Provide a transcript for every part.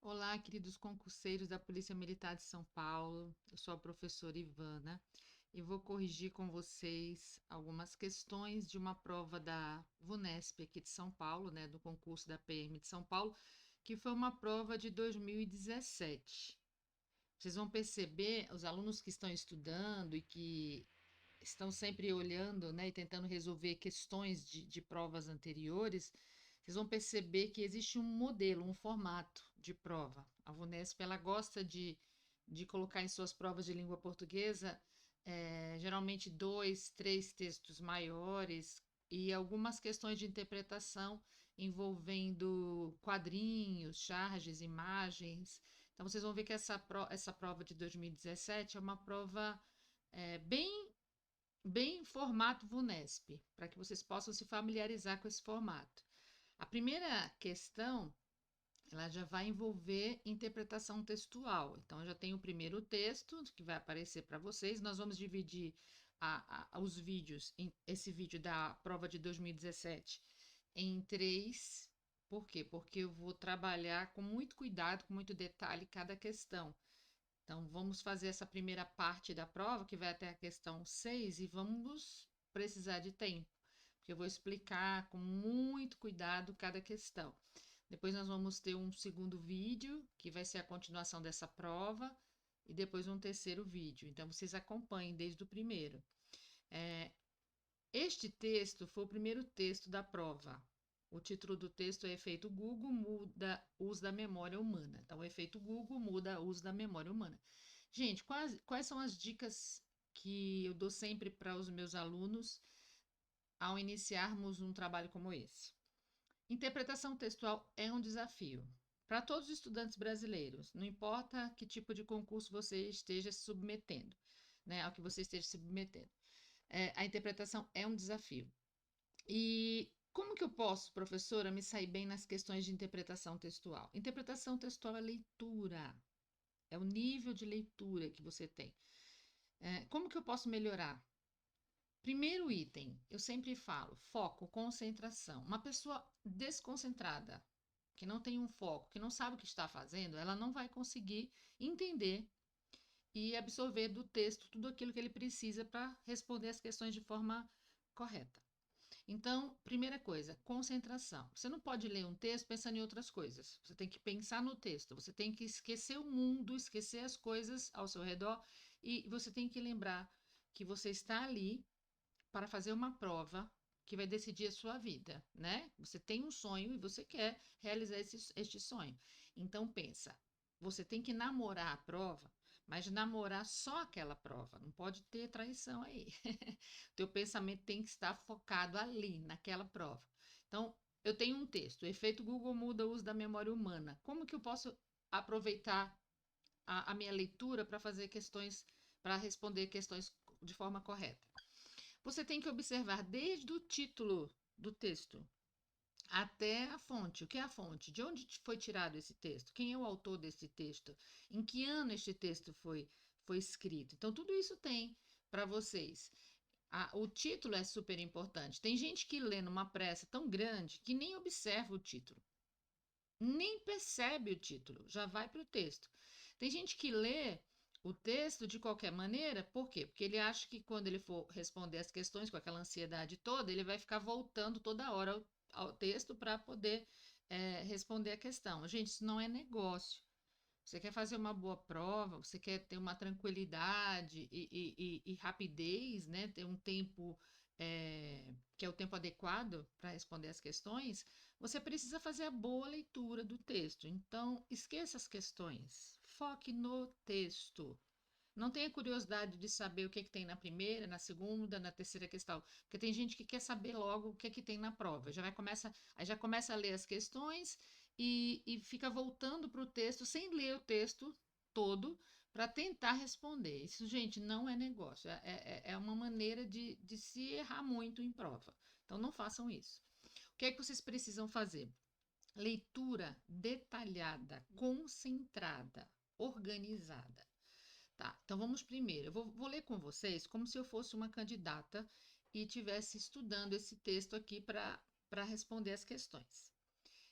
Olá, queridos concurseiros da Polícia Militar de São Paulo. Eu sou a professora Ivana e vou corrigir com vocês algumas questões de uma prova da VUNESP aqui de São Paulo, né, do concurso da PM de São Paulo, que foi uma prova de 2017. Vocês vão perceber, os alunos que estão estudando e que estão sempre olhando, né, e tentando resolver questões de provas anteriores, vocês vão perceber que existe um modelo, um formato de prova. A VUNESP ela gosta de colocar em suas provas de língua portuguesa, geralmente dois, três textos maiores e algumas questões de interpretação envolvendo quadrinhos, charges, imagens. Então, vocês vão ver que essa prova de 2017 é uma prova bem formato VUNESP, para que vocês possam se familiarizar com esse formato. A primeira questão, ela já vai envolver interpretação textual. Então, eu já tenho o primeiro texto que vai aparecer para vocês. Nós vamos dividir os vídeos, esse vídeo da prova de 2017, em três. Por quê? Porque eu vou trabalhar com muito cuidado, com muito detalhe cada questão. Então, vamos fazer essa primeira parte da prova, que vai até a questão 6, e vamos precisar de tempo, porque eu vou explicar com muito cuidado cada questão. Depois, nós vamos ter um segundo vídeo, que vai ser a continuação dessa prova, e depois um terceiro vídeo. Então, vocês acompanhem desde o primeiro. Este texto foi o primeiro texto da prova. O título do texto é Efeito Google muda uso da memória humana. Então, o efeito Google muda o uso da memória humana. Gente, quais são as dicas que eu dou sempre para os meus alunos ao iniciarmos um trabalho como esse? Interpretação textual é um desafio para todos os estudantes brasileiros, não importa que tipo de concurso você esteja se submetendo, né, ao que você esteja se submetendo. A interpretação é um desafio. E como que eu posso, professora, me sair bem nas questões de interpretação textual? Interpretação textual é leitura, é o nível de leitura que você tem. Como que eu posso melhorar? Primeiro item, eu sempre falo, foco, concentração. Uma pessoa desconcentrada, que não tem um foco, que não sabe o que está fazendo, ela não vai conseguir entender e absorver do texto tudo aquilo que ele precisa para responder as questões de forma correta. Então, primeira coisa, concentração. Você não pode ler um texto pensando em outras coisas. Você tem que pensar no texto. Você tem que esquecer o mundo, esquecer as coisas ao seu redor e você tem que lembrar que você está ali para fazer uma prova que vai decidir a sua vida, né? Você tem um sonho e você quer realizar este sonho. Então pensa, você tem que namorar a prova, mas namorar só aquela prova, não pode ter traição aí. Teu pensamento tem que estar focado ali, naquela prova. Então, eu tenho um texto, o efeito Google muda o uso da memória humana. Como que eu posso aproveitar a minha leitura para fazer questões, para responder questões de forma correta? Você tem que observar desde o título do texto até a fonte. O que é a fonte? De onde foi tirado esse texto? Quem é o autor desse texto? Em que ano este texto foi escrito? Então, tudo isso tem para vocês. O título é super importante. Tem gente que lê numa pressa tão grande que nem observa o título, nem percebe o título, já vai para o texto. Tem gente que lê o texto de qualquer maneira, por quê? Porque ele acha que quando ele for responder as questões com aquela ansiedade toda, ele vai ficar voltando toda hora ao texto para poder responder a questão. Gente, isso não é negócio. Você quer fazer uma boa prova, você quer ter uma tranquilidade e rapidez, né? Ter um tempo que é o tempo adequado para responder as questões, você precisa fazer a boa leitura do texto. Então, esqueça as questões, foque no texto. Não tenha curiosidade de saber o que, é que tem na primeira, na segunda, na terceira questão, porque tem gente que quer saber logo o que, é que tem na prova. Aí já começa a ler as questões e fica voltando para o texto sem ler o texto todo para tentar responder. Isso, gente, não é negócio. É uma maneira de se errar muito em prova. Então, não façam isso. O que é que vocês precisam fazer? Leitura detalhada, concentrada, organizada. Tá, então vamos primeiro. Eu vou ler com vocês como se eu fosse uma candidata e estivesse estudando esse texto aqui para responder as questões.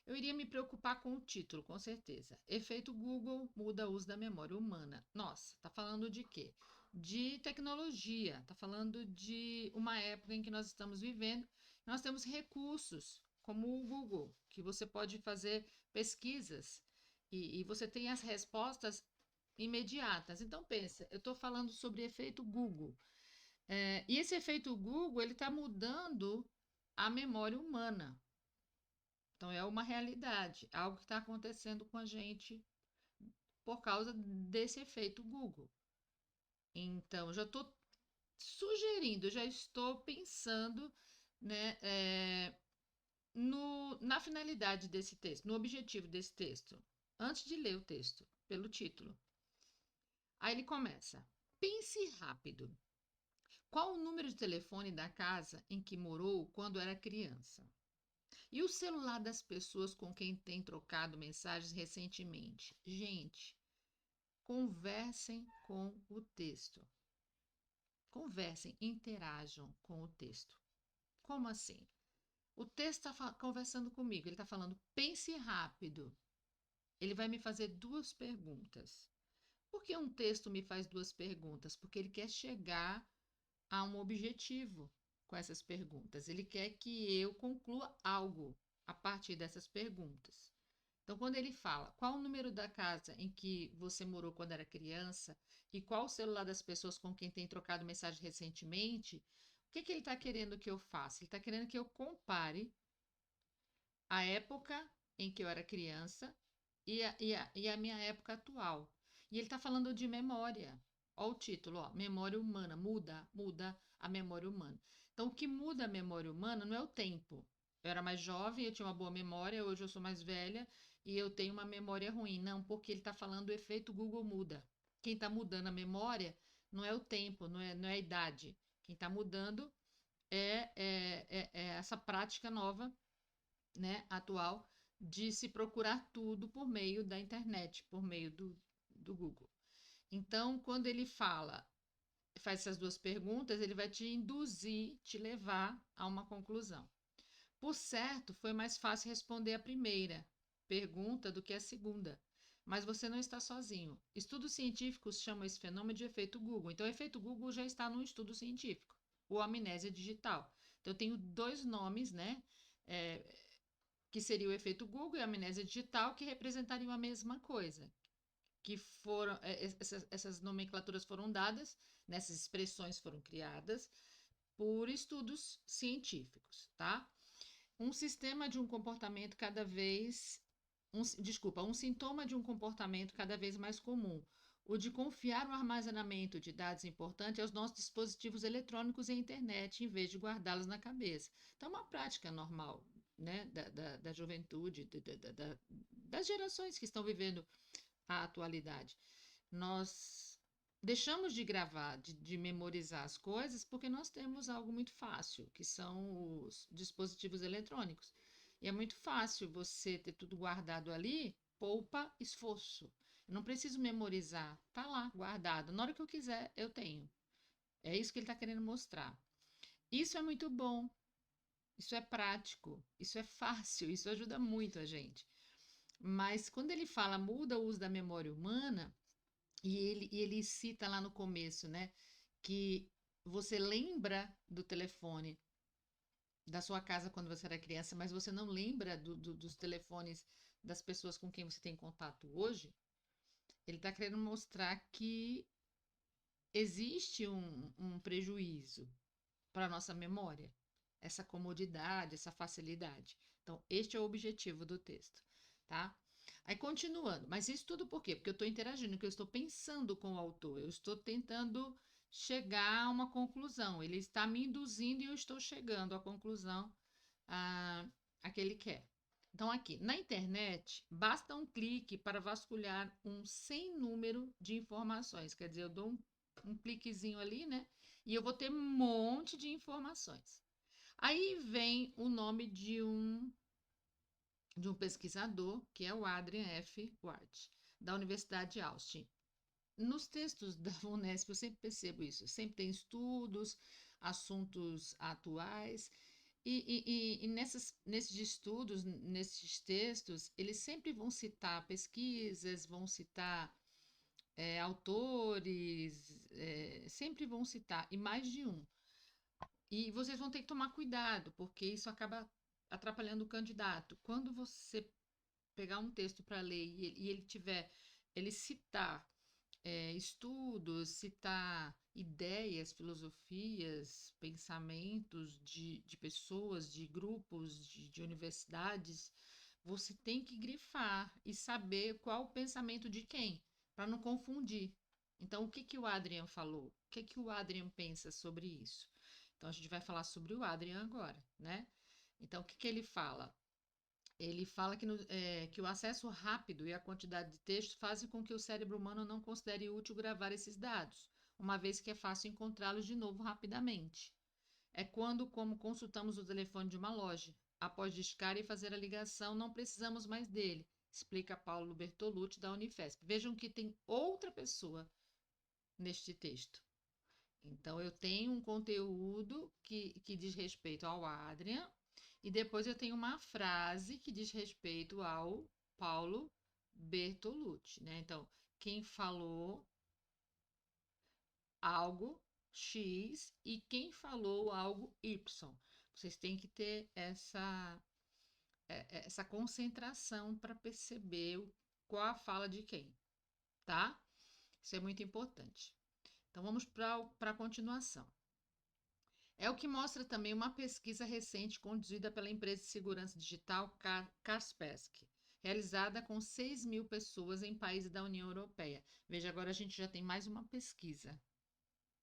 Eu iria me preocupar com o título, com certeza. Efeito Google muda o uso da memória humana. Nossa, tá falando de quê? De tecnologia, tá falando de uma época em que nós estamos vivendo. Nós temos recursos, como o Google, que você pode fazer pesquisas e você tem as respostas imediatas. Então, pensa, eu estou falando sobre efeito Google. E esse efeito Google, ele está mudando a memória humana. Então, é uma realidade, algo que está acontecendo com a gente por causa desse efeito Google. Então, já estou sugerindo, já estou pensando, né, na finalidade desse texto, no objetivo desse texto, antes de ler o texto, pelo título. Aí ele começa: pense rápido. Qual o número de telefone da casa em que morou quando era criança? E o celular das pessoas com quem tem trocado mensagens recentemente? Gente, conversem com o texto. Conversem, interajam com o texto. Como assim? O texto está conversando comigo, ele está falando, pense rápido. Ele vai me fazer duas perguntas. Por que um texto me faz duas perguntas? Porque ele quer chegar a um objetivo com essas perguntas. Ele quer que eu conclua algo a partir dessas perguntas. Então, quando ele fala qual o número da casa em que você morou quando era criança e qual o celular das pessoas com quem tem trocado mensagem recentemente, o que ele está querendo que eu faça? Ele está querendo que eu compare a época em que eu era criança e a minha época atual. E ele está falando de memória. Olha o título, ó, memória humana, muda a memória humana. Então, o que muda a memória humana não é o tempo. Eu era mais jovem, eu tinha uma boa memória, hoje eu sou mais velha e eu tenho uma memória ruim. Não, porque ele está falando do efeito Google muda. Quem está mudando a memória não é o tempo, não é a idade. Quem está mudando é essa prática nova, né, atual, de se procurar tudo por meio da internet, por meio do Google. Então, quando ele faz essas duas perguntas, ele vai te induzir, te levar a uma conclusão. Por certo, foi mais fácil responder a primeira pergunta do que a segunda, mas você não está sozinho. Estudos científicos chamam esse fenômeno de efeito Google. Então, o efeito Google já está num estudo científico, ou amnésia digital. Então, eu tenho dois nomes, né? É, que seria o efeito Google e a amnésia digital, que representariam a mesma coisa. Que foram, essas nomenclaturas foram dadas, nessas expressões foram criadas por estudos científicos, tá? Um sistema de um comportamento cada vez, um sintoma de um comportamento cada vez mais comum, o de confiar o armazenamento de dados importantes aos nossos dispositivos eletrônicos e internet, em vez de guardá-los na cabeça. Então, é uma prática normal, né, da juventude, das gerações que estão vivendo a atualidade. Nós deixamos de gravar, de memorizar as coisas, porque nós temos algo muito fácil, que são os dispositivos eletrônicos. E é muito fácil você ter tudo guardado ali, poupa esforço. Eu não preciso memorizar, tá lá, guardado. Na hora que eu quiser, eu tenho. É isso que ele está querendo mostrar. Isso é muito bom, isso é prático, isso é fácil, isso ajuda muito a gente. Mas quando ele fala muda o uso da memória humana, e ele cita lá no começo, né, que você lembra do telefone da sua casa quando você era criança, mas você não lembra dos telefones das pessoas com quem você tem contato hoje, ele está querendo mostrar que existe um prejuízo para a nossa memória, essa comodidade, essa facilidade. Então, este é o objetivo do texto, tá? Aí, continuando, mas isso tudo por quê? Porque eu estou interagindo, que eu estou pensando com o autor, eu estou tentando chegar a uma conclusão, ele está me induzindo e eu estou chegando à conclusão a que ele quer. Então, aqui, na internet, basta um clique para vasculhar um sem número de informações, quer dizer, eu dou um cliquezinho ali, né? E eu vou ter um monte de informações. Aí vem o nome de um pesquisador, que é o Adrian F. Ward, da Universidade de Austin. Nos textos da Unesp, eu sempre percebo isso, sempre tem estudos, assuntos atuais, E nesses estudos, nesses textos, eles sempre vão citar pesquisas, vão citar autores, sempre vão citar, e mais de um. E vocês vão ter que tomar cuidado, porque isso acaba atrapalhando o candidato. Quando você pegar um texto para ler e ele citar estudos, citar ideias, filosofias, pensamentos de pessoas, de grupos, de universidades, você tem que grifar e saber qual o pensamento de quem, para não confundir. Então, o que que o Adrian falou? O que que o Adrian pensa sobre isso? Então, a gente vai falar sobre o Adrian agora, né? Então, o que que ele fala? Ele fala que o acesso rápido e a quantidade de texto fazem com que o cérebro humano não considere útil gravar esses dados, uma vez que é fácil encontrá-los de novo rapidamente. É quando, como consultamos o telefone de uma loja, após discar e fazer a ligação, não precisamos mais dele, explica Paulo Bertolucci, da Unifesp. Vejam que tem outra pessoa neste texto. Então, eu tenho um conteúdo que diz respeito ao Adrian, e depois eu tenho uma frase que diz respeito ao Paulo Bertolucci, né? Então, quem falou algo X e quem falou algo Y. Vocês têm que ter essa concentração para perceber qual a fala de quem, tá? Isso é muito importante. Então, vamos para a continuação. É o que mostra também uma pesquisa recente conduzida pela empresa de segurança digital Kaspersky, realizada com 6.000 pessoas em países da União Europeia. Veja, agora a gente já tem mais uma pesquisa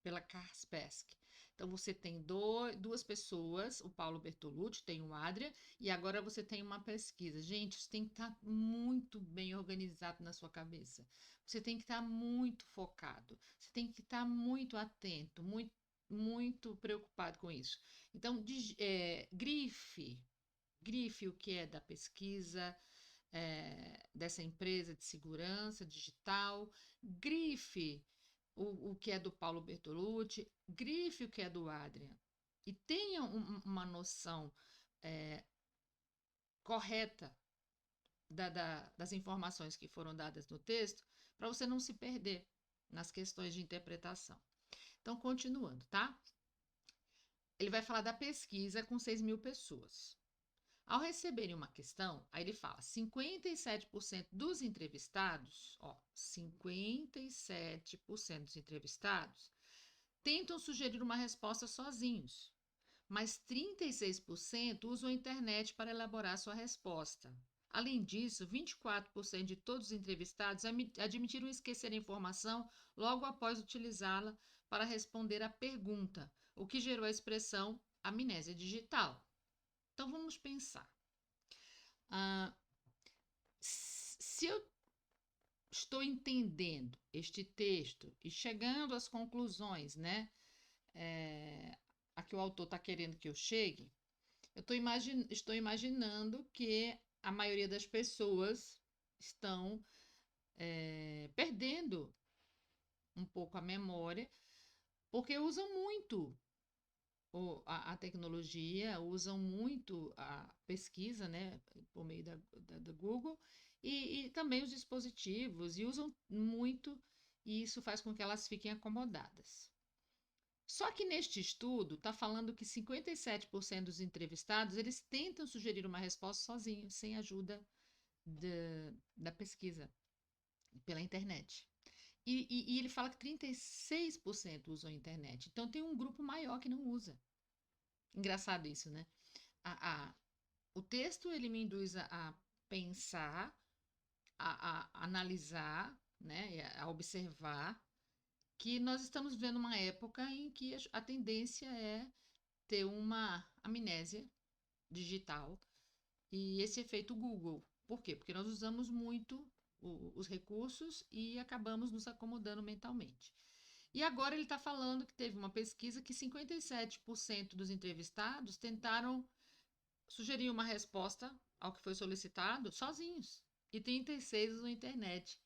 pela Kaspersky. Então, você tem duas pessoas, o Paulo Bertolucci, tem o Adria, e agora você tem uma pesquisa. Gente, isso tem que estar muito bem organizado na sua cabeça. Você tem que estar muito focado, você tem que estar muito atento, muito preocupado com isso. Então, grife o que é da pesquisa, dessa empresa de segurança digital, grife o que é do Paulo Bertolucci, grife o que é do Adrian. E tenha uma noção correta das informações que foram dadas no texto, para você não se perder nas questões de interpretação. Então, continuando, tá? Ele vai falar da pesquisa com 6.000 pessoas. Ao receberem uma questão, aí ele fala: 57% dos entrevistados, 57% dos entrevistados tentam sugerir uma resposta sozinhos, mas 36% usam a internet para elaborar sua resposta. Além disso, 24% de todos os entrevistados admitiram esquecer a informação logo após utilizá-la para responder à pergunta, o que gerou a expressão amnésia digital. Então vamos pensar. Se eu estou entendendo este texto e chegando às conclusões, né, a que o autor está querendo que eu chegue, eu estou imaginando que a maioria das pessoas estão perdendo um pouco a memória, porque usam muito a tecnologia, usam muito a pesquisa, né, por meio do Google, e também os dispositivos, e usam muito, e isso faz com que elas fiquem acomodadas. Só que neste estudo está falando que 57% dos entrevistados eles tentam sugerir uma resposta sozinhos, sem ajuda da pesquisa pela internet. E ele fala que 36% usam a internet. Então tem um grupo maior que não usa. Engraçado isso, né? O texto ele me induz a pensar, a analisar, né, a observar que nós estamos vivendo uma época em que a tendência é ter uma amnésia digital e esse efeito Google. Por quê? Porque nós usamos muito os recursos e acabamos nos acomodando mentalmente. E agora ele está falando que teve uma pesquisa que 57% dos entrevistados tentaram sugerir uma resposta ao que foi solicitado sozinhos e 36% na internet.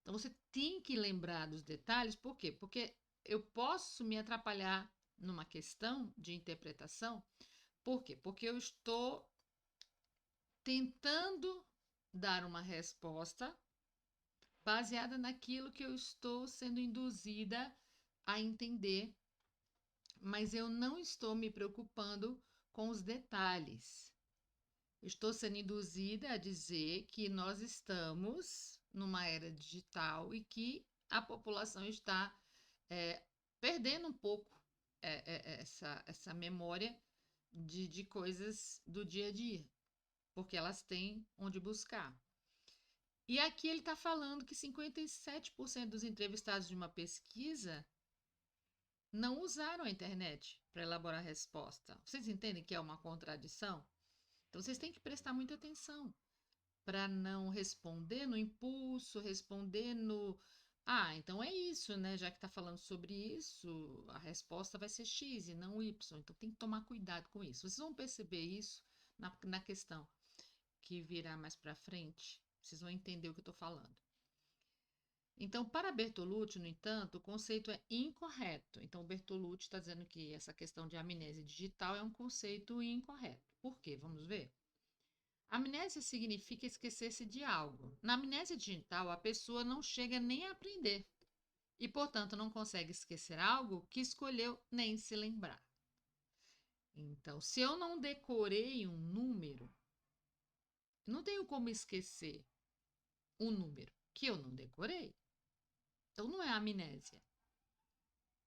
Então você tem que lembrar dos detalhes, por quê? Porque eu posso me atrapalhar numa questão de interpretação Por quê? Porque eu estou tentando dar uma resposta baseada naquilo que eu estou sendo induzida a entender, mas eu não estou me preocupando com os detalhes. Estou sendo induzida a dizer que nós estamos numa era digital e que a população está é, perdendo um pouco essa memória de coisas do dia a dia, porque elas têm onde buscar. E aqui ele está falando que 57% dos entrevistados de uma pesquisa não usaram a internet para elaborar a resposta. Vocês entendem que é uma contradição? Então, vocês têm que prestar muita atenção para não responder no impulso, responder no. Ah, então é isso, né? Já que está falando sobre isso, a resposta vai ser X e não Y. Então, tem que tomar cuidado com isso. Vocês vão perceber isso na questão que virá mais para frente. Vocês vão entender o que eu estou falando. Então, para Bertolucci, no entanto, o conceito é incorreto. Então, Bertolucci está dizendo que essa questão de amnésia digital é um conceito incorreto. Por quê? Vamos ver. Amnésia significa esquecer-se de algo. Na amnésia digital, a pessoa não chega nem a aprender e, portanto, não consegue esquecer algo que escolheu nem se lembrar. Então, se eu não decorei um número, não tenho como esquecer um número que eu não decorei. Então, não é amnésia.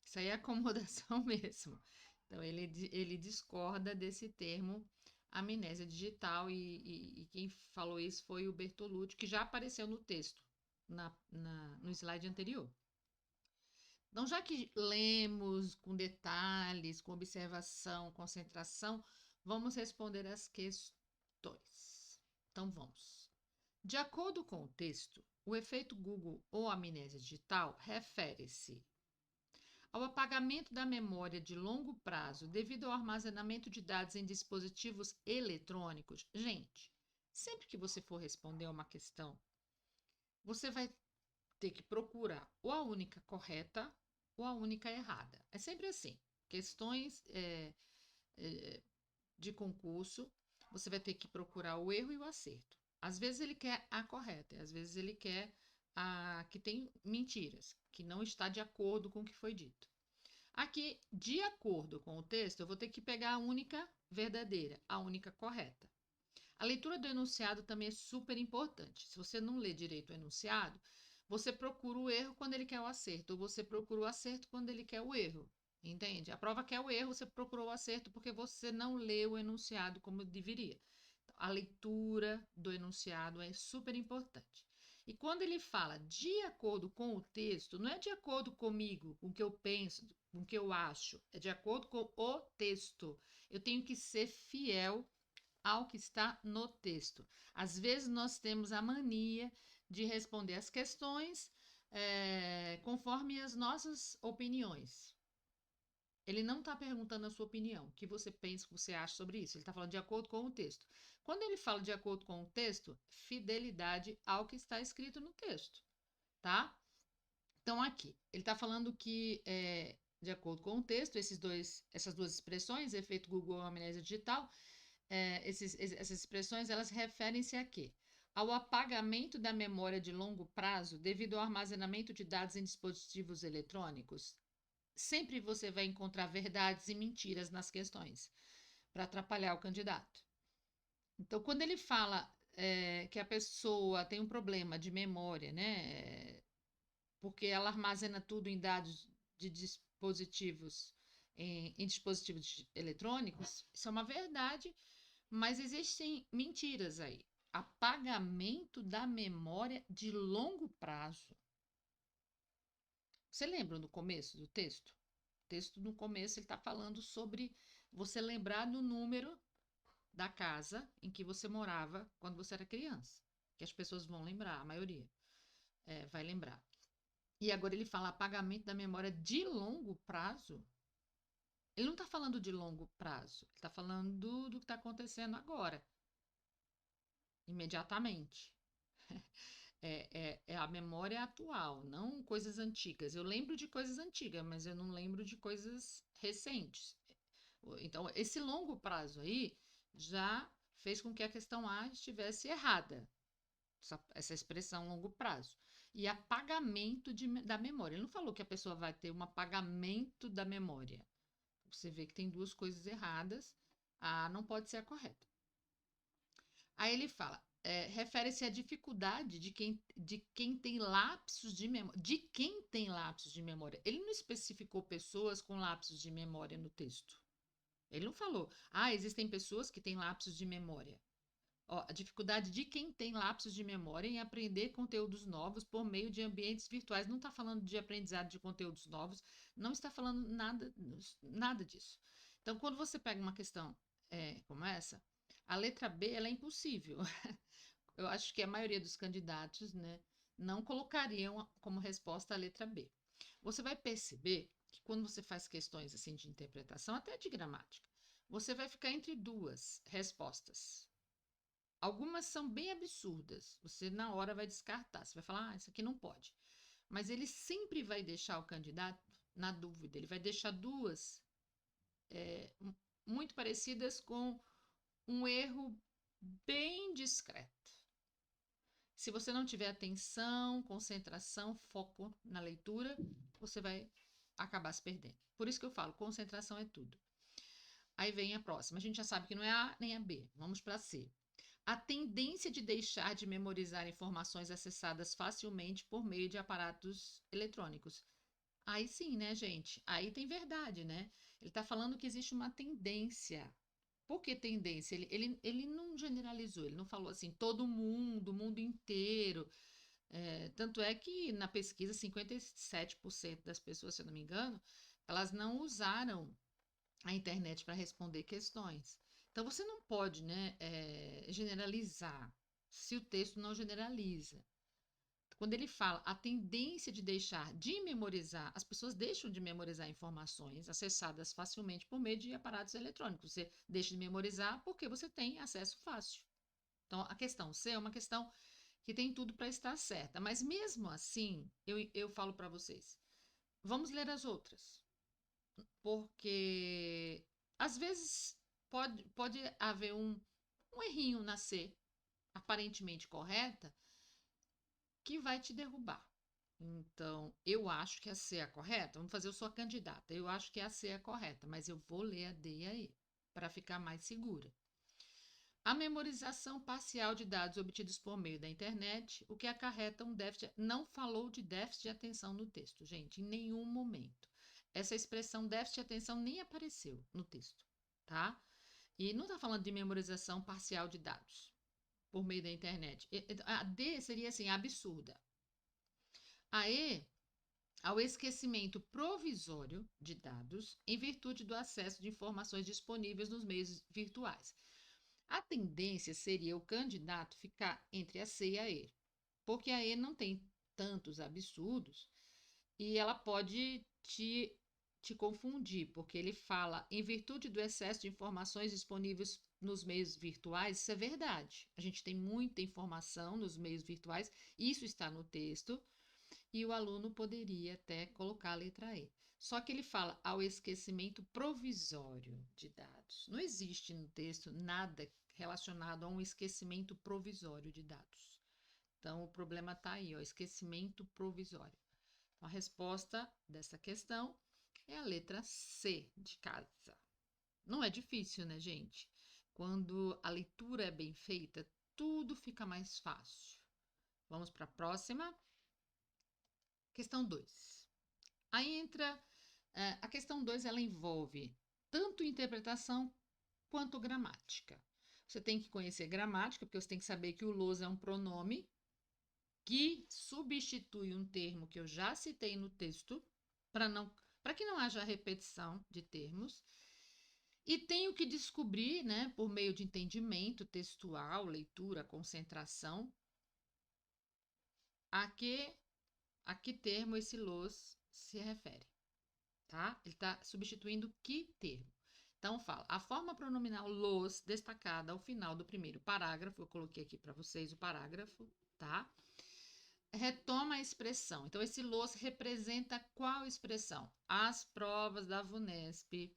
Isso aí é acomodação mesmo. Então, ele discorda desse termo amnésia digital e quem falou isso foi o Bertolucci, que já apareceu no texto, no slide anterior. Então, já que lemos com detalhes, com observação, concentração, vamos responder as questões. Então, vamos. De acordo com o texto, o efeito Google ou amnésia digital refere-se ao apagamento da memória de longo prazo devido ao armazenamento de dados em dispositivos eletrônicos. Gente, sempre que você for responder uma questão, você vai ter que procurar ou a única correta ou a única errada. É sempre assim. Questões de concurso, você vai ter que procurar o erro e o acerto. Às vezes ele quer a correta, às vezes ele quer a que tem mentiras, que não está de acordo com o que foi dito. Aqui, de acordo com o texto, eu vou ter que pegar a única verdadeira, a única correta. A leitura do enunciado também é super importante. Se você não lê direito o enunciado, você procura o erro quando ele quer o acerto, ou você procura o acerto quando ele quer o erro. Entende? A prova quer o erro, você procurou o acerto porque você não leu o enunciado como deveria. Então, a leitura do enunciado é super importante. E quando ele fala de acordo com o texto, não é de acordo comigo, com o que eu penso, com o que eu acho, é de acordo com o texto. Eu tenho que ser fiel ao que está no texto. Às vezes nós temos a mania de responder as questões conforme as nossas opiniões. Ele não está perguntando a sua opinião, o que você pensa, o que você acha sobre isso. Ele está falando de acordo com o texto. Quando ele fala de acordo com o texto, fidelidade ao que está escrito no texto, tá? Então, aqui, ele está falando que, de acordo com o texto, essas duas expressões, efeito Google ou amnésia digital, essas expressões, elas referem-se a quê? Ao apagamento da memória de longo prazo devido ao armazenamento de dados em dispositivos eletrônicos. Sempre você vai encontrar verdades e mentiras nas questões para atrapalhar o candidato. Então, quando ele fala que a pessoa tem um problema de memória, né? Porque ela armazena tudo em dados de dispositivos, em dispositivos eletrônicos, isso é uma verdade, mas existem mentiras aí. Apagamento da memória de longo prazo. Você lembra no começo do texto? O texto no começo ele está falando sobre você lembrar do número da casa em que você morava quando você era criança. Que as pessoas vão lembrar, a maioria vai lembrar. E agora ele fala apagamento da memória de longo prazo. Ele não está falando de longo prazo, ele está falando do que está acontecendo agora, imediatamente. É a memória atual, não coisas antigas. Eu lembro de coisas antigas, mas eu não lembro de coisas recentes. Então, esse longo prazo aí já fez com que a questão A estivesse errada, essa expressão longo prazo. E apagamento da memória. Ele não falou que a pessoa vai ter um apagamento da memória. Você vê que tem duas coisas erradas. A não pode ser a correta. Aí ele fala, refere-se à dificuldade de quem tem lapsos de memória. De quem tem lapsos de memória. Ele não especificou pessoas com lapsos de memória no texto. Ele não falou, existem pessoas que têm lapsos de memória. Ó, a dificuldade de quem tem lapsos de memória em aprender conteúdos novos por meio de ambientes virtuais. Não está falando de aprendizado de conteúdos novos, não está falando nada disso. Então, quando você pega uma questão como essa, a letra B ela é impossível. Eu acho que a maioria dos candidatos, né, não colocariam como resposta a letra B. Você vai perceber que quando você faz questões assim de interpretação, até de gramática, você vai ficar entre duas respostas. Algumas são bem absurdas, você na hora vai descartar, você vai falar, isso aqui não pode. Mas ele sempre vai deixar o candidato na dúvida, ele vai deixar duas muito parecidas com um erro bem discreto. Se você não tiver atenção, concentração, foco na leitura, você vai acabar se perdendo. Por isso que eu falo, concentração é tudo. Aí vem a próxima. A gente já sabe que não é A nem a B. Vamos para C. A tendência de deixar de memorizar informações acessadas facilmente por meio de aparatos eletrônicos. Aí sim, né, gente? Aí tem verdade, né? Ele está falando que existe uma tendência. Por que tendência? Ele não generalizou, ele não falou assim, todo mundo, o mundo inteiro. Tanto é que na pesquisa, 57% das pessoas, se eu não me engano, elas não usaram a internet para responder questões. Então, você não pode, né, generalizar se o texto não generaliza. Quando ele fala a tendência de deixar de memorizar, as pessoas deixam de memorizar informações acessadas facilmente por meio de aparatos eletrônicos. Você deixa de memorizar porque você tem acesso fácil. Então, a questão C é uma questão que tem tudo para estar certa. Mas mesmo assim, eu falo para vocês, vamos ler as outras. Porque às vezes pode haver um errinho na C, aparentemente correta, que vai te derrubar. Então, eu acho que a C é a correta. Vamos fazer, eu sou a candidata. Eu acho que a C é a correta, mas eu vou ler a D e a E, para ficar mais segura. A memorização parcial de dados obtidos por meio da internet, o que acarreta um déficit. Não falou de déficit de atenção no texto, gente, em nenhum momento. Essa expressão déficit de atenção nem apareceu no texto, tá? E não está falando de memorização parcial de dados por meio da internet. A D seria assim, absurda. A E, ao esquecimento provisório de dados em virtude do acesso de informações disponíveis nos meios virtuais. A tendência seria o candidato ficar entre a C e a E, porque a E não tem tantos absurdos e ela pode te confundir, porque ele fala em virtude do excesso de informações disponíveis nos meios virtuais. Isso é verdade. A gente tem muita informação nos meios virtuais, isso está no texto, e o aluno poderia até colocar a letra E. Só que ele fala ao esquecimento provisório de dados. Não existe no texto nada relacionado a um esquecimento provisório de dados. Então, o problema está aí, ó, esquecimento provisório. Então, a resposta dessa questão é a letra C de casa. Não é difícil, né, gente? Quando a leitura é bem feita, tudo fica mais fácil. Vamos para a próxima. Questão 2. Aí entra, a questão 2, ela envolve tanto interpretação quanto gramática. Você tem que conhecer gramática, porque você tem que saber que o los é um pronome que substitui um termo que eu já citei no texto, para que não haja repetição de termos. E tenho que descobrir, né, por meio de entendimento textual, leitura, concentração, a que termo esse los se refere, tá? Ele está substituindo que termo? Então, fala, a forma pronominal los destacada ao final do primeiro parágrafo, eu coloquei aqui para vocês o parágrafo, tá? Retoma a expressão. Então, esse los representa qual expressão? As provas da VUNESP,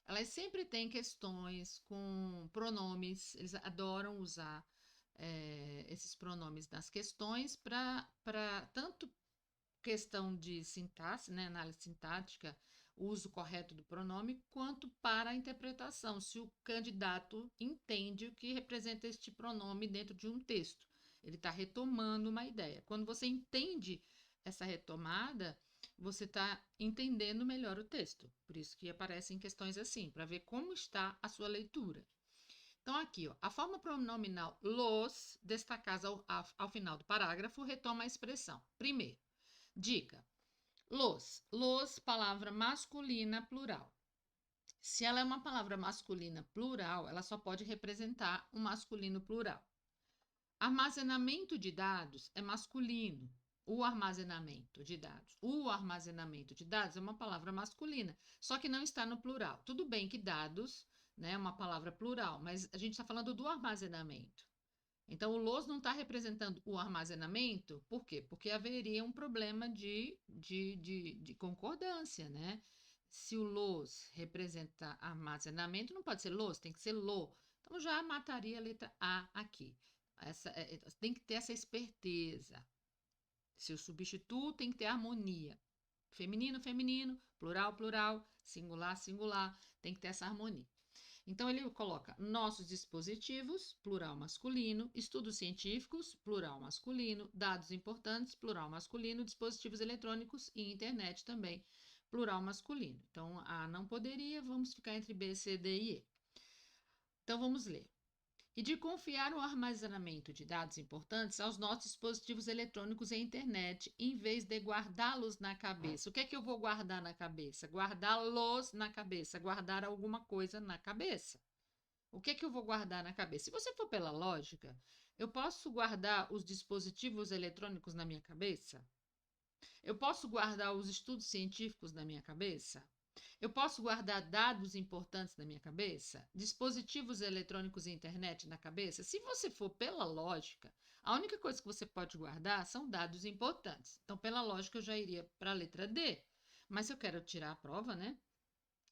elas sempre têm questões com pronomes, eles adoram usar esses pronomes nas questões para tanto questão de sintaxe, né, análise sintática, o uso correto do pronome, quanto para a interpretação, se o candidato entende o que representa este pronome dentro de um texto. Ele está retomando uma ideia. Quando você entende essa retomada, você está entendendo melhor o texto. Por isso que aparecem questões assim, para ver como está a sua leitura. Então, aqui, ó, a forma pronominal los, destacada ao final do parágrafo, retoma a expressão. Primeiro, dica: los. Los, palavra masculina plural. Se ela é uma palavra masculina plural, ela só pode representar um masculino plural. Armazenamento de dados é masculino. O armazenamento de dados. O armazenamento de dados é uma palavra masculina, só que não está no plural. Tudo bem que dados, né, é uma palavra plural, mas a gente está falando do armazenamento. Então, o los não está representando o armazenamento, por quê? Porque haveria um problema de concordância, né? Se o los representa armazenamento, não pode ser los, tem que ser lo. Então, já mataria a letra A aqui. Tem que ter essa esperteza. Se o substituto tem que ter harmonia. Feminino, feminino, plural, plural, singular, singular, tem que ter essa harmonia. Então, ele coloca nossos dispositivos, plural masculino, estudos científicos, plural masculino, dados importantes, plural masculino, dispositivos eletrônicos e internet também, plural masculino. Então, A não poderia, vamos ficar entre B, C, D e E. Então, vamos ler. E de confiar o armazenamento de dados importantes aos nossos dispositivos eletrônicos e internet, em vez de guardá-los na cabeça. O que é que eu vou guardar na cabeça? Guardá-los na cabeça, guardar alguma coisa na cabeça. O que é que eu vou guardar na cabeça? Se você for pela lógica, eu posso guardar os dispositivos eletrônicos na minha cabeça? Eu posso guardar os estudos científicos na minha cabeça? Eu posso guardar dados importantes na minha cabeça? Dispositivos eletrônicos e internet na cabeça? Se você for pela lógica, a única coisa que você pode guardar são dados importantes. Então, pela lógica, eu já iria para a letra D. Mas se eu quero tirar a prova, né?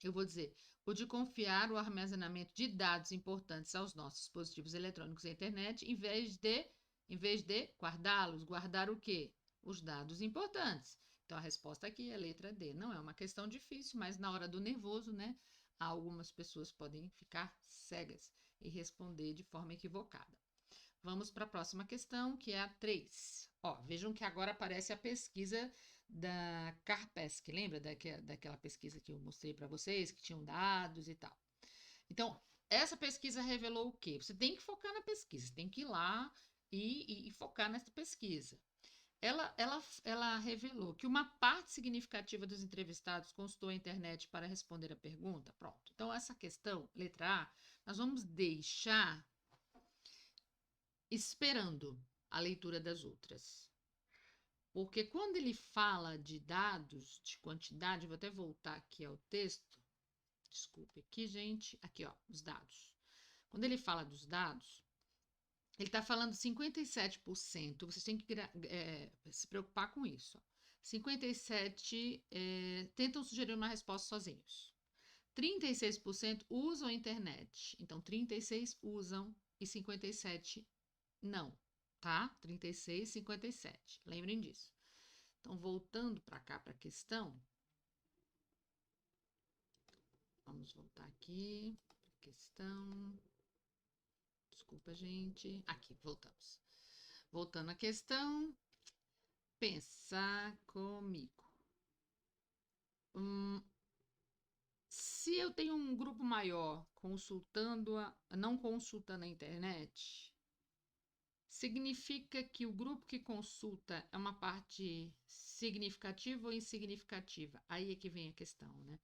Eu vou dizer, o de confiar o armazenamento de dados importantes aos nossos dispositivos eletrônicos e internet, em vez de guardá-los. Guardar o quê? Os dados importantes. Então, a resposta aqui é a letra D. Não é uma questão difícil, mas na hora do nervoso, né? Algumas pessoas podem ficar cegas e responder de forma equivocada. Vamos para a próxima questão, que é a 3. Ó, vejam que agora aparece a pesquisa da Carpesc, lembra daquela pesquisa que eu mostrei para vocês, que tinham dados e tal. Então, essa pesquisa revelou o quê? Você tem que focar na pesquisa, tem que ir lá e focar nessa pesquisa. Ela revelou que uma parte significativa dos entrevistados consultou a internet para responder a pergunta. Pronto. Então, essa questão, letra A, nós vamos deixar esperando a leitura das outras. Porque quando ele fala de dados, de quantidade, vou até voltar aqui ao texto. Desculpe aqui, gente. Aqui, ó, os dados. Quando ele fala dos dados, ele está falando 57%. Vocês têm que se preocupar com isso. 57% tentam sugerir uma resposta sozinhos. 36% usam a internet. Então, 36% usam e 57% não, tá? 36, 57. Lembrem disso. Então, voltando para cá, para a questão. Vamos voltar aqui para a questão. Desculpa, gente. Aqui, voltamos. Voltando à questão. Pensar comigo. Se eu tenho um grupo maior não consultando a internet, significa que o grupo que consulta é uma parte significativa ou insignificativa? Aí é que vem a questão, né?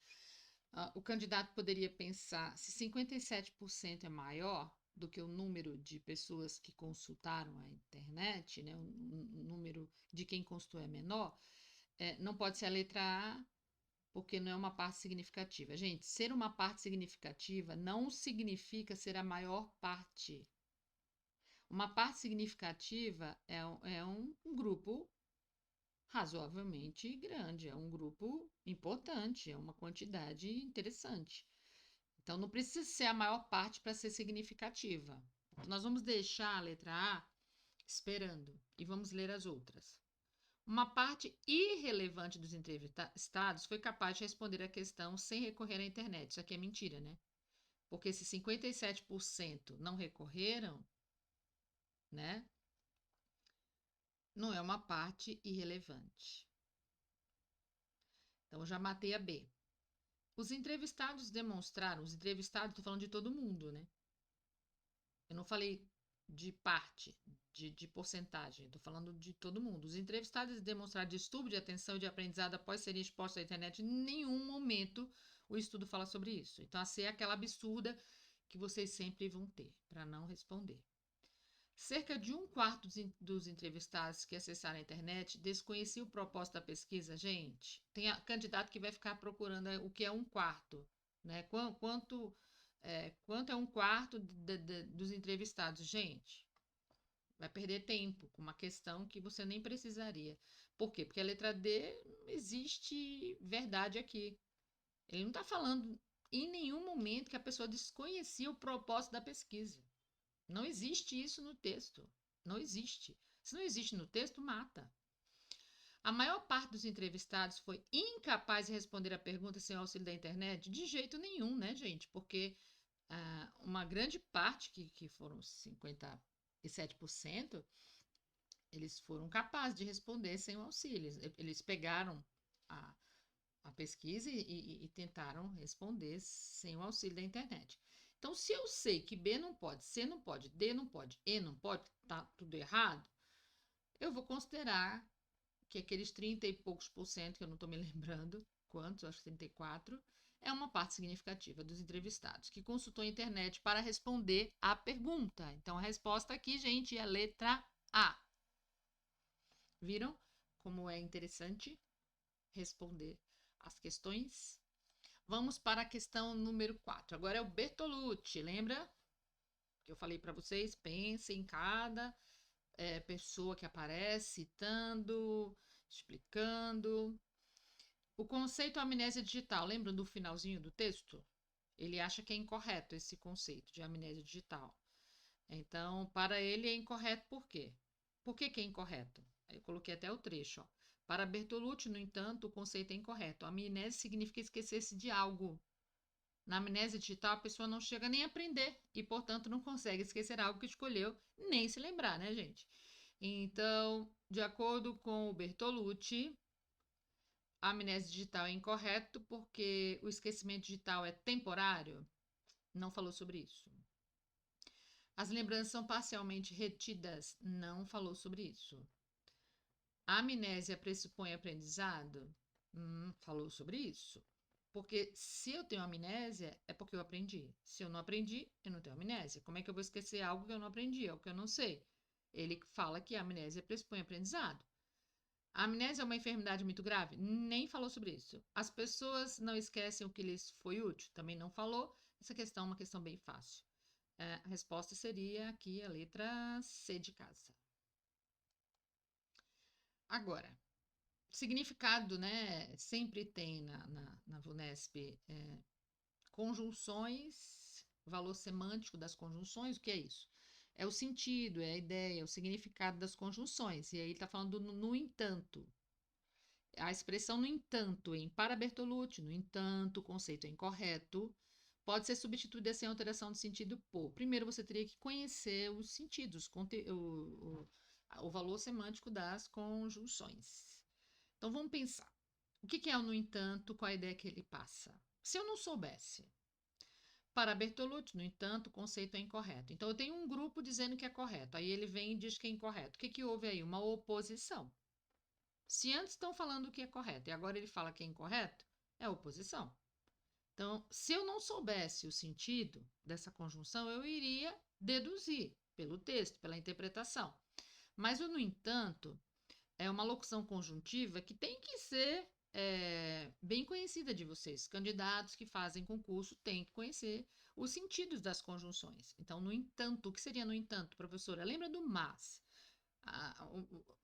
O candidato poderia pensar, se 57% é maior do que o número de pessoas que consultaram a internet, né? O número de quem consultou é menor, não pode ser a letra A, porque não é uma parte significativa. Gente, ser uma parte significativa não significa ser a maior parte. Uma parte significativa é um grupo razoavelmente grande, é um grupo importante, é uma quantidade interessante. Então, não precisa ser a maior parte para ser significativa. Nós vamos deixar a letra A esperando e vamos ler as outras. Uma parte irrelevante dos entrevistados foi capaz de responder a questão sem recorrer à internet. Isso aqui é mentira, né? Porque se 57% não recorreram, né? Não é uma parte irrelevante. Então, eu já matei a B. Os entrevistados demonstraram, os entrevistados, estou falando de todo mundo, né? Eu não falei de parte, de porcentagem, estou falando de todo mundo. Os entrevistados demonstraram distúrbio de atenção e de aprendizado após serem expostos à internet. Em nenhum momento o estudo fala sobre isso. Então, a C é aquela absurda que vocês sempre vão ter para não responder. Cerca de um quarto dos entrevistados que acessaram a internet desconhecia o propósito da pesquisa. Gente, tem candidato que vai ficar procurando o que é um quarto, né? Quanto é um quarto dos entrevistados? Gente, vai perder tempo com uma questão que você nem precisaria. Por quê? Porque a letra D não existe verdade aqui. Ele não está falando em nenhum momento que a pessoa desconhecia o propósito da pesquisa. Não existe isso no texto. Não existe. Se não existe no texto, mata. A maior parte dos entrevistados foi incapaz de responder a pergunta sem auxílio da internet? De jeito nenhum, né, gente? Porque uma grande parte, que foram 57%, eles foram capazes de responder sem o auxílio. Eles pegaram a pesquisa e tentaram responder sem o auxílio da internet. Então, se eu sei que B não pode, C não pode, D não pode, E não pode, tá tudo errado, eu vou considerar que aqueles 30 e poucos por cento, que eu não estou me lembrando quantos, acho que 34, é uma parte significativa dos entrevistados, que consultou a internet para responder à pergunta. Então, a resposta aqui, gente, é a letra A. Viram como é interessante responder as questões? Vamos para a questão número 4. Agora é o Bertolucci, lembra? Que eu falei para vocês, pensem em cada pessoa que aparece, citando, explicando. O conceito amnésia digital, lembram do finalzinho do texto? Ele acha que é incorreto esse conceito de amnésia digital. Então, para ele é incorreto por quê? Por que é incorreto? Eu coloquei até o trecho, ó. Para Bertolucci, no entanto, o conceito é incorreto. A amnésia significa esquecer-se de algo. Na amnésia digital, a pessoa não chega nem a aprender e, portanto, não consegue esquecer algo que escolheu, nem se lembrar, né, gente? Então, de acordo com o Bertolucci, a amnésia digital é incorreto porque o esquecimento digital é temporário. Não falou sobre isso. As lembranças são parcialmente retidas. Não falou sobre isso. A amnésia pressupõe aprendizado? Falou sobre isso. Porque se eu tenho amnésia, é porque eu aprendi. Se eu não aprendi, eu não tenho amnésia. Como é que eu vou esquecer algo que eu não aprendi, algo que eu não sei? Ele fala que a amnésia pressupõe aprendizado. A amnésia é uma enfermidade muito grave? Nem falou sobre isso. As pessoas não esquecem o que lhes foi útil? Também não falou. Essa questão é uma questão bem fácil. A resposta seria aqui a letra C de casa. Agora, significado, né? Sempre tem na VUNESP conjunções, valor semântico das conjunções. O que é isso? É o sentido, é a ideia, é o significado das conjunções. E aí ele está falando no entanto. A expressão no entanto, em para Bertolucci, no entanto, o conceito é incorreto, pode ser substituída sem alteração de sentido por. Primeiro, você teria que conhecer os sentidos, o valor semântico das conjunções. Então, vamos pensar. O que é o no entanto? Qual a ideia que ele passa? Se eu não soubesse, para Bertolucci, no entanto, o conceito é incorreto. Então, eu tenho um grupo dizendo que é correto. Aí ele vem e diz que é incorreto. O que houve aí? Uma oposição. Se antes estão falando que é correto e agora ele fala que é incorreto, é oposição. Então, se eu não soubesse o sentido dessa conjunção, eu iria deduzir pelo texto, pela interpretação. Mas o no entanto é uma locução conjuntiva que tem que ser bem conhecida de vocês. Candidatos que fazem concurso têm que conhecer os sentidos das conjunções. Então, no entanto, o que seria no entanto, professora? Lembra do mas?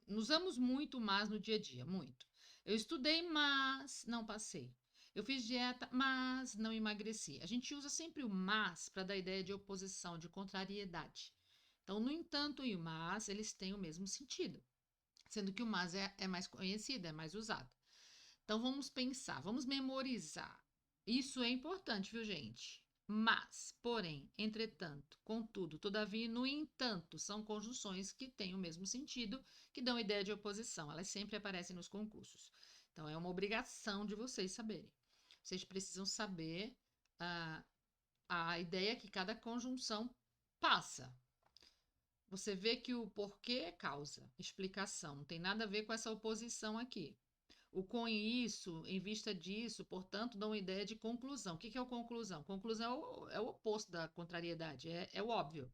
Usamos muito mas no dia a dia, muito. Eu estudei, mas não passei. Eu fiz dieta, mas não emagreci. A gente usa sempre o mas para dar ideia de oposição, de contrariedade. Então, no entanto, e o mas, eles têm o mesmo sentido, sendo que o mas é mais conhecido, é mais usado. Então, vamos pensar, vamos memorizar. Isso é importante, viu, gente? Mas, porém, entretanto, contudo, todavia, no entanto, são conjunções que têm o mesmo sentido, que dão ideia de oposição. Elas sempre aparecem nos concursos. Então, é uma obrigação de vocês saberem. Vocês precisam saber a ideia que cada conjunção passa. Você vê que o porquê é causa, explicação, não tem nada a ver com essa oposição aqui. O com isso, em vista disso, portanto, dá uma ideia de conclusão. O que é o conclusão? Conclusão é o oposto da contrariedade, é o óbvio.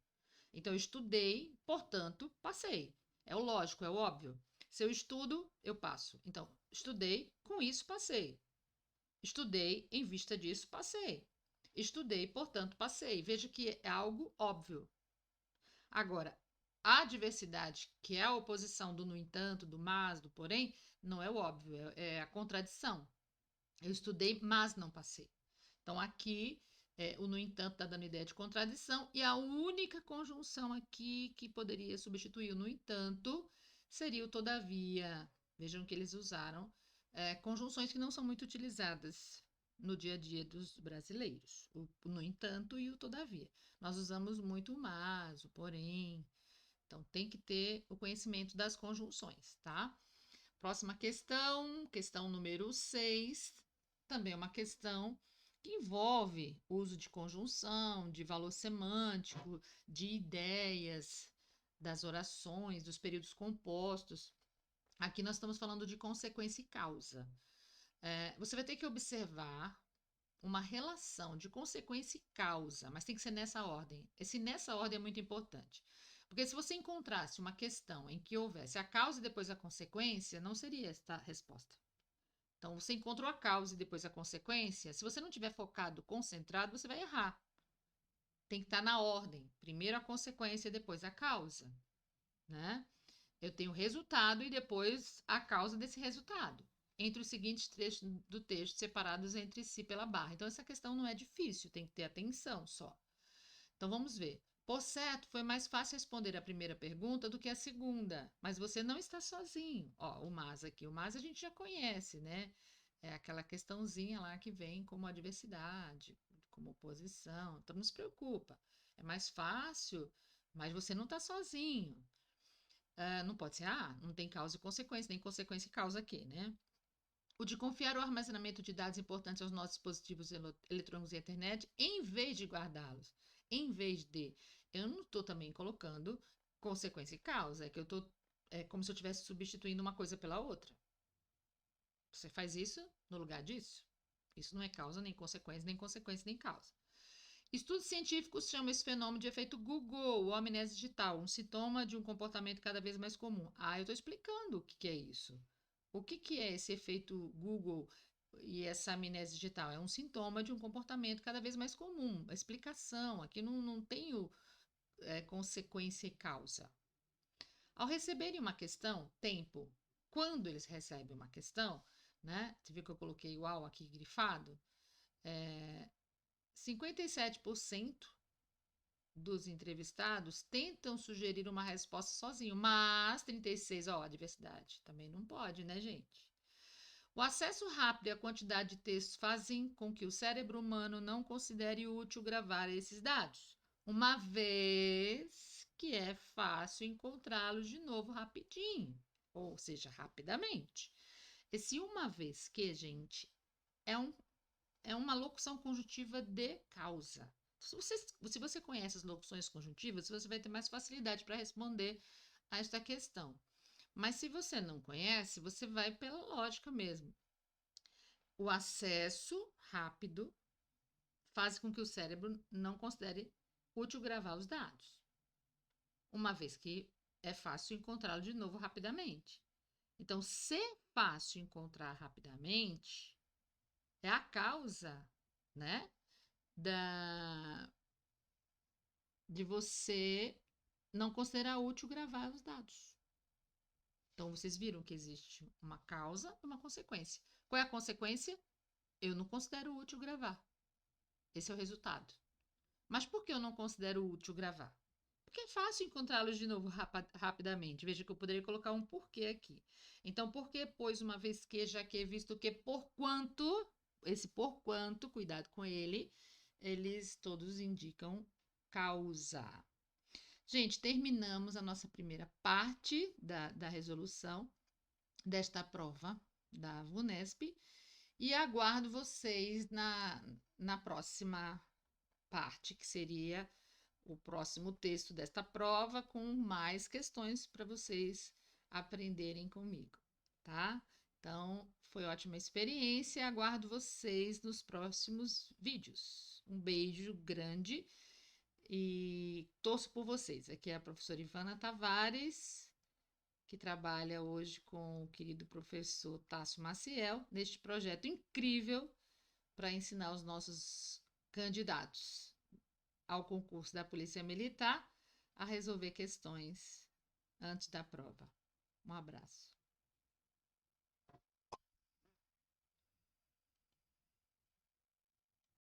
Então, eu estudei, portanto, passei. É o lógico, é o óbvio. Se eu estudo, eu passo. Então, estudei, com isso passei. Estudei, em vista disso, passei. Estudei, portanto, passei. Veja que é algo óbvio. Agora, a adversidade, que é a oposição do no entanto, do mas, do porém, não é o óbvio, é a contradição. Eu estudei, mas não passei. Então, aqui, o no entanto está dando ideia de contradição, e a única conjunção aqui que poderia substituir o no entanto seria o todavia. Vejam que eles usaram conjunções que não são muito utilizadas no dia a dia dos brasileiros, o no entanto e o todavia. Nós usamos muito o mas, o porém. Então, tem que ter o conhecimento das conjunções, tá? Próxima questão, questão número 6, também é uma questão que envolve uso de conjunção, de valor semântico, de ideias, das orações, dos períodos compostos. Aqui nós estamos falando de consequência e causa. Você vai ter que observar uma relação de consequência e causa, mas tem que ser nessa ordem. Esse nessa ordem é muito importante. Porque se você encontrasse uma questão em que houvesse a causa e depois a consequência, não seria esta a resposta. Então, você encontrou a causa e depois a consequência, se você não tiver focado, concentrado, você vai errar. Tem que estar na ordem. Primeiro a consequência e depois a causa, né? Eu tenho o resultado e depois a causa desse resultado, entre os seguintes trechos do texto separados entre si pela barra. Então, essa questão não é difícil, tem que ter atenção só. Então, vamos ver. Por certo, foi mais fácil responder a primeira pergunta do que a segunda, mas você não está sozinho. Ó, o mas aqui, o mas a gente já conhece, né? É aquela questãozinha lá que vem como adversidade, como oposição. Então, não se preocupa. É mais fácil, mas você não está sozinho. Não pode ser, não tem causa e consequência, nem consequência e causa aqui, né? O de confiar o armazenamento de dados importantes aos nossos dispositivos eletrônicos e internet, em vez de guardá-los, em vez de. Eu não estou também colocando consequência e causa, é que eu estou. É como se eu estivesse substituindo uma coisa pela outra. Você faz isso no lugar disso? Isso não é causa, nem consequência, nem causa. Estudos científicos chamam esse fenômeno de efeito Google, ou amnésia digital, um sintoma de um comportamento cada vez mais comum. Eu estou explicando o que é isso. O que é esse efeito Google e essa amnésia digital? É um sintoma de um comportamento cada vez mais comum. A explicação, aqui não tenho consequência e causa. Ao receberem uma questão, tempo, quando eles recebem uma questão, né? Você viu que eu coloquei o ao aqui grifado? 57% dos entrevistados tentam sugerir uma resposta sozinho, mas 36%, a diversidade também não pode, né, gente? O acesso rápido e a quantidade de textos fazem com que o cérebro humano não considere útil gravar esses dados, uma vez que é fácil encontrá-los de novo rapidinho, ou seja, rapidamente. Esse uma vez que, gente, é uma locução conjuntiva de causa. Se você conhece as locuções conjuntivas, você vai ter mais facilidade para responder a esta questão. Mas se você não conhece, você vai pela lógica mesmo. O acesso rápido faz com que o cérebro não considere útil gravar os dados, uma vez que é fácil encontrá-lo de novo rapidamente. Então, ser fácil encontrar rapidamente é a causa, né, de você não considerar útil gravar os dados. Então, vocês viram que existe uma causa e uma consequência. Qual é a consequência? eu não considero útil gravar. Esse é o resultado. Mas por que eu não considero útil gravar? Porque é fácil encontrá-los de novo rapidamente. Veja que eu poderia colocar um porquê aqui. Então, porquê, pois, uma vez que, já que, visto que, porquanto, esse porquanto, cuidado com ele, eles todos indicam causa. Gente, terminamos a nossa primeira parte da resolução desta prova da VUNESP e aguardo vocês na próxima parte, que seria o próximo texto desta prova, com mais questões para vocês aprenderem comigo, tá? Então, foi ótima experiência, aguardo vocês nos próximos vídeos. Um beijo grande e torço por vocês. Aqui é a professora Ivana Tavares, que trabalha hoje com o querido professor Tássio Maciel, neste projeto incrível para ensinar os nossos candidatos ao concurso da Polícia Militar a resolver questões antes da prova. Um abraço.